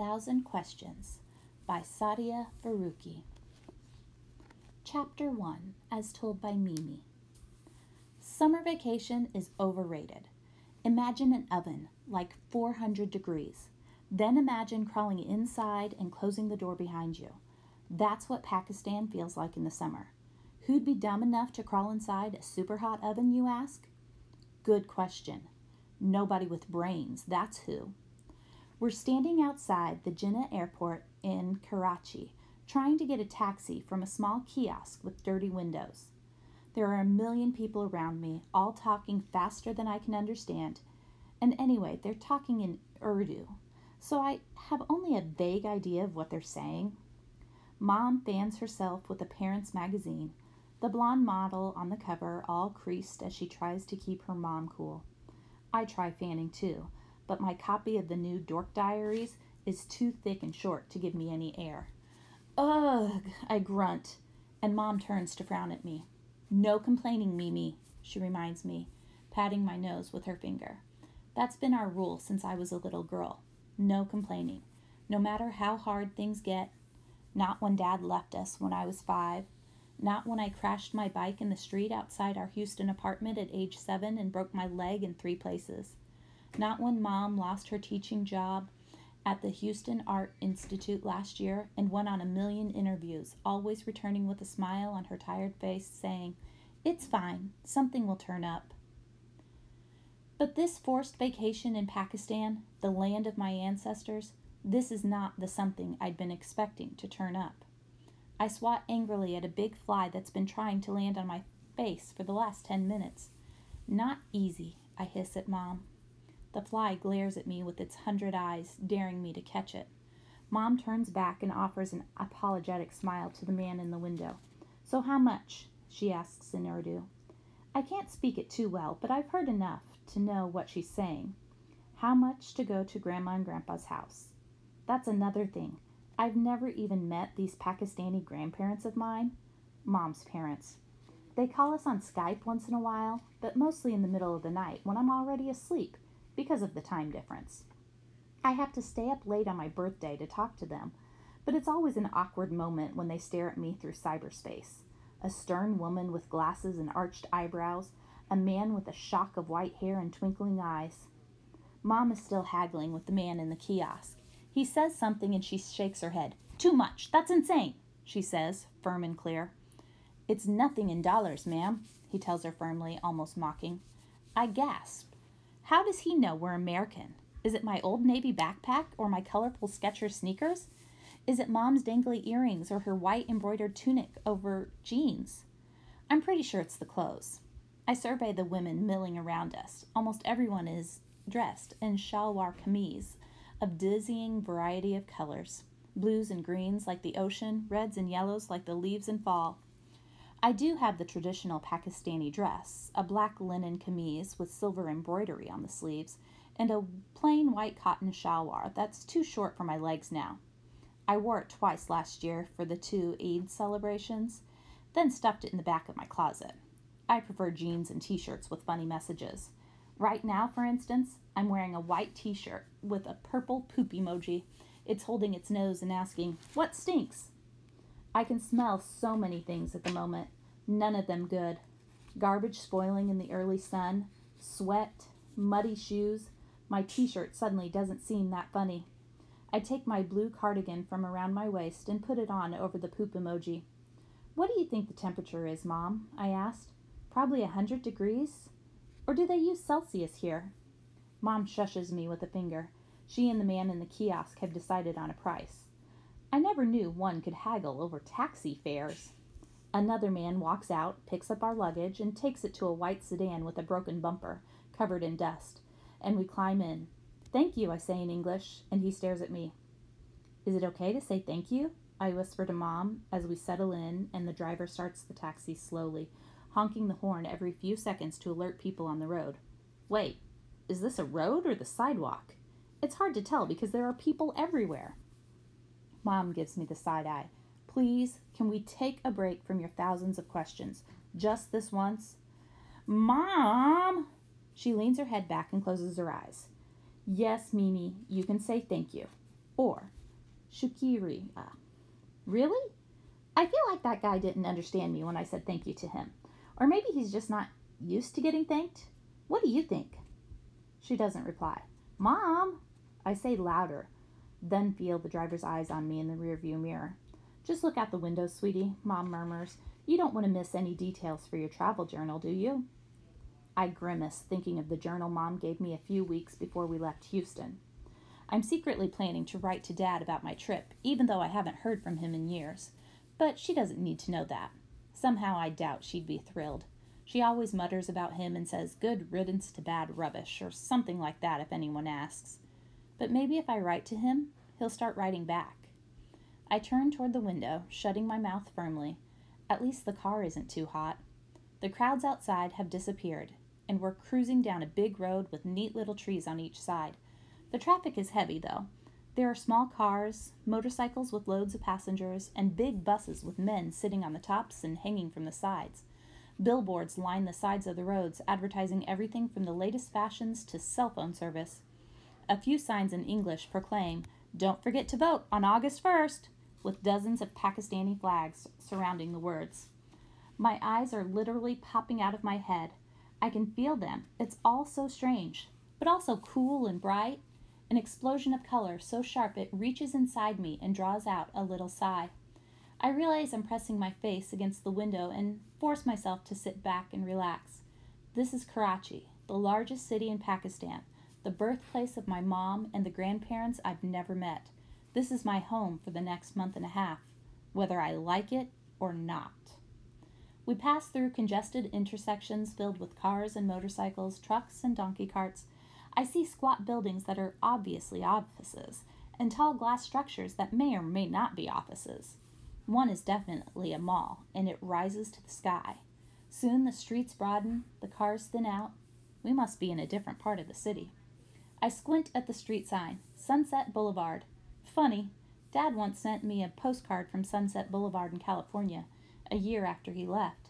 1,000 Questions by Saadia Faruqi. Chapter 1, as told by Mimi. Summer vacation is overrated. Imagine an oven, like 400 degrees. Then imagine crawling inside and closing the door behind you. That's what Pakistan feels like in the summer. Who'd be dumb enough to crawl inside a super hot oven, you ask? Good question. Nobody with brains, that's who. We're standing outside the Jinnah airport in Karachi, trying to get a taxi from a small kiosk with dirty windows. There are a million people around me, all talking faster than I can understand. And anyway, they're talking in Urdu, so I have only a vague idea of what they're saying. Mom fans herself with a parent's magazine, the blonde model on the cover all creased as she tries to keep her mom cool. I try fanning too, but my copy of the new Dork Diaries is too thick and short to give me any air. Ugh, I grunt, and Mom turns to frown at me. No complaining, Mimi, she reminds me, patting my nose with her finger. That's been our rule since I was a little girl. No complaining, no matter how hard things get. Not when Dad left us when I was 5. Not when I crashed my bike in the street outside our Houston apartment at age 7 and broke my leg in 3 places. Not when Mom lost her teaching job at the Houston Art Institute last year and went on a million interviews, always returning with a smile on her tired face, saying, "It's fine, something will turn up." But this forced vacation in Pakistan, the land of my ancestors, this is not the something I'd been expecting to turn up. I swat angrily at a big fly that's been trying to land on my face for the last 10 minutes. Not easy, I hiss at Mom. The fly glares at me with its 100 eyes, daring me to catch it. Mom turns back and offers an apologetic smile to the man in the window. "So how much?" she asks in Urdu. I can't speak it too well, but I've heard enough to know what she's saying. How much to go to Grandma and Grandpa's house? That's another thing. I've never even met these Pakistani grandparents of mine, Mom's parents. They call us on Skype once in a while, but mostly in the middle of the night when I'm already asleep because of the time difference. I have to stay up late on my birthday to talk to them, but it's always an awkward moment when they stare at me through cyberspace. A stern woman with glasses and arched eyebrows, a man with a shock of white hair and twinkling eyes. Mom is still haggling with the man in the kiosk. He says something and she shakes her head. "Too much. That's insane," she says, firm and clear. "It's nothing in dollars, ma'am," he tells her firmly, almost mocking. I gasp. How does he know we're American? Is it my old Navy backpack or my colorful Skechers sneakers? Is it Mom's dangly earrings or her white embroidered tunic over jeans? I'm pretty sure it's the clothes. I survey the women milling around us. Almost everyone is dressed in shalwar kameez of dizzying variety of colors. Blues and greens like the ocean, reds and yellows like the leaves in fall. I do have the traditional Pakistani dress, a black linen kameez with silver embroidery on the sleeves, and a plain white cotton shalwar that's too short for my legs now. I wore it twice last year for the 2 Eid celebrations, then stuffed it in the back of my closet. I prefer jeans and t-shirts with funny messages. Right now, for instance, I'm wearing a white t-shirt with a purple poop emoji. It's holding its nose and asking, "What stinks?" I can smell so many things at the moment, none of them good. Garbage spoiling in the early sun, sweat, muddy shoes. My t-shirt suddenly doesn't seem that funny. I take my blue cardigan from around my waist and put it on over the poop emoji. "What do you think the temperature is, Mom?" I asked. "Probably 100 degrees? Or do they use Celsius here?" Mom shushes me with a finger. She and the man in the kiosk have decided on a price. I never knew one could haggle over taxi fares. Another man walks out, picks up our luggage, and takes it to a white sedan with a broken bumper, covered in dust, and we climb in. "Thank you," I say in English, and he stares at me. "Is it okay to say thank you?" I whisper to Mom as we settle in and the driver starts the taxi slowly, honking the horn every few seconds to alert people on the road. Wait, is this a road or the sidewalk? It's hard to tell because there are people everywhere. Mom gives me the side eye. "Please, can we take a break from your thousands of questions? Just this once?" "Mom!" She leans her head back and closes her eyes. "Yes, Mimi, you can say thank you." or Shukriya. Really? I feel like that guy didn't understand me when I said thank you to him. Or maybe he's just not used to getting thanked. What do you think? She doesn't reply. Mom! I say louder, then feel the driver's eyes on me in the rearview mirror. Just look out the window, sweetie, Mom murmurs. You don't want to miss any details for your travel journal, do you? I grimace, thinking of the journal Mom gave me a few weeks before we left Houston. I'm secretly planning to write to Dad about my trip, even though I haven't heard from him in years. But she doesn't need to know that. Somehow I doubt she'd be thrilled. She always mutters about him and says good riddance to bad rubbish, or something like that if anyone asks. But maybe if I write to him, he'll start writing back. I turn toward the window, shutting my mouth firmly. At least the car isn't too hot. The crowds outside have disappeared, and we're cruising down a big road with neat little trees on each side. The traffic is heavy, though. There are small cars, motorcycles with loads of passengers, and big buses with men sitting on the tops and hanging from the sides. Billboards line the sides of the roads, advertising everything from the latest fashions to cell phone service. A few signs in English proclaim, "Don't forget to vote on August 1st," with dozens of Pakistani flags surrounding the words. My eyes are literally popping out of my head. I can feel them. It's all so strange, but also cool and bright. An explosion of color so sharp it reaches inside me and draws out a little sigh. I realize I'm pressing my face against the window and force myself to sit back and relax. This is Karachi, the largest city in Pakistan, the birthplace of my mom and the grandparents I've never met. This is my home for the next month and a half, whether I like it or not. We pass through congested intersections filled with cars and motorcycles, trucks and donkey carts. I see squat buildings that are obviously offices, and tall glass structures that may or may not be offices. One is definitely a mall, and it rises to the sky. Soon the streets broaden, the cars thin out. We must be in a different part of the city. I squint at the street sign, Sunset Boulevard. Funny, Dad once sent me a postcard from Sunset Boulevard in California, a year after he left.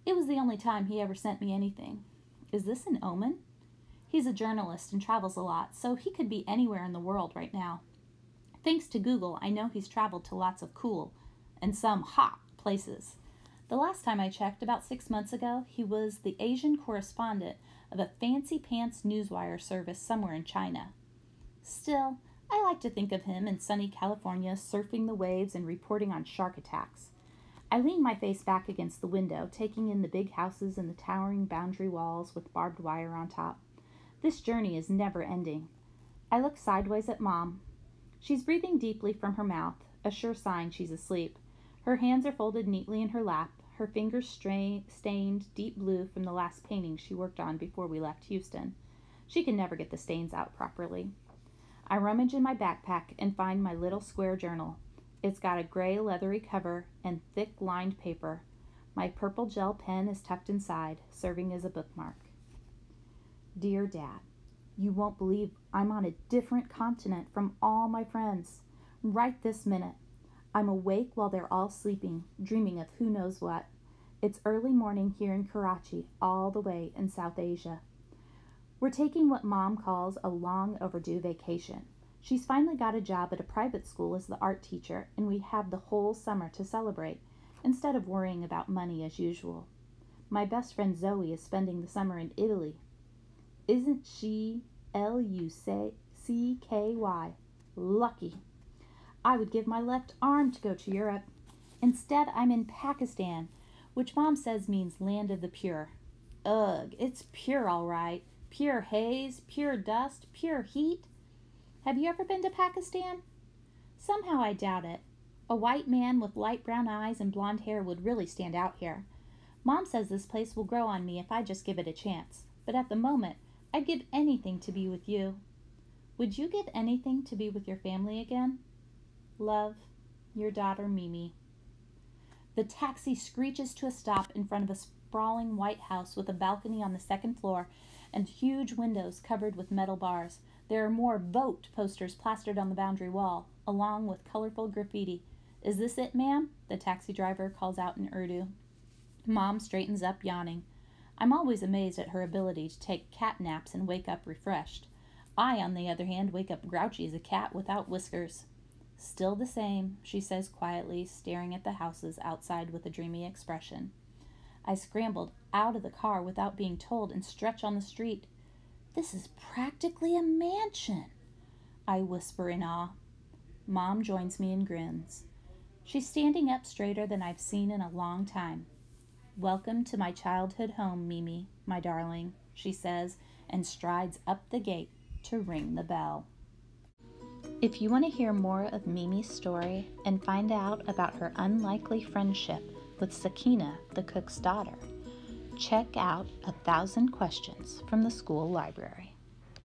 It was the only time he ever sent me anything. Is this an omen? He's a journalist and travels a lot, so he could be anywhere in the world right now. Thanks to Google, I know he's traveled to lots of cool, and some hot, places. The last time I checked, about 6 months ago, he was the Asian correspondent of a fancy pants newswire service somewhere in China. Still, I like to think of him in sunny California, surfing the waves and reporting on shark attacks. I lean my face back against the window, taking in the big houses and the towering boundary walls with barbed wire on top. This journey is never ending. I look sideways at Mom. She's breathing deeply from her mouth, a sure sign she's asleep. Her hands are folded neatly in her lap, her fingers stained deep blue from the last painting she worked on before we left Houston. She can never get the stains out properly. I rummage in my backpack and find my little square journal. It's got a gray leathery cover and thick lined paper. My purple gel pen is tucked inside, serving as a bookmark. Dear Dad, you won't believe I'm on a different continent from all my friends. Right this minute. I'm awake while they're all sleeping, dreaming of who knows what. It's early morning here in Karachi, all the way in South Asia. We're taking what Mom calls a long overdue vacation. She's finally got a job at a private school as the art teacher, and we have the whole summer to celebrate, instead of worrying about money as usual. My best friend Zoe is spending the summer in Italy. Isn't she Lucky? Lucky. I would give my left arm to go to Europe. Instead, I'm in Pakistan, which Mom says means land of the pure. Ugh, it's pure all right. Pure haze, pure dust, pure heat. Have you ever been to Pakistan? Somehow I doubt it. A white man with light brown eyes and blonde hair would really stand out here. Mom says this place will grow on me if I just give it a chance. But at the moment, I'd give anything to be with you. Would you give anything to be with your family again? Love, your daughter Mimi. The taxi screeches to a stop in front of a sprawling white house with a balcony on the second floor and huge windows covered with metal bars. There are more "Vote" posters plastered on the boundary wall, along with colorful graffiti. Is this it, ma'am? The taxi driver calls out in Urdu. Mom straightens up, yawning. I'm always amazed at her ability to take cat naps and wake up refreshed. I, on the other hand, wake up grouchy as a cat without whiskers. Still the same, she says quietly, staring at the houses outside with a dreamy expression. I scrambled out of the car without being told and stretch on the street. This is practically a mansion, I whisper in awe. Mom joins me and grins. She's standing up straighter than I've seen in a long time. Welcome to my childhood home, Mimi, my darling, she says, and strides up the gate to ring the bell. If you want to hear more of Mimi's story and find out about her unlikely friendship with Sakina, the cook's daughter, check out 1,000 Questions from the School Library.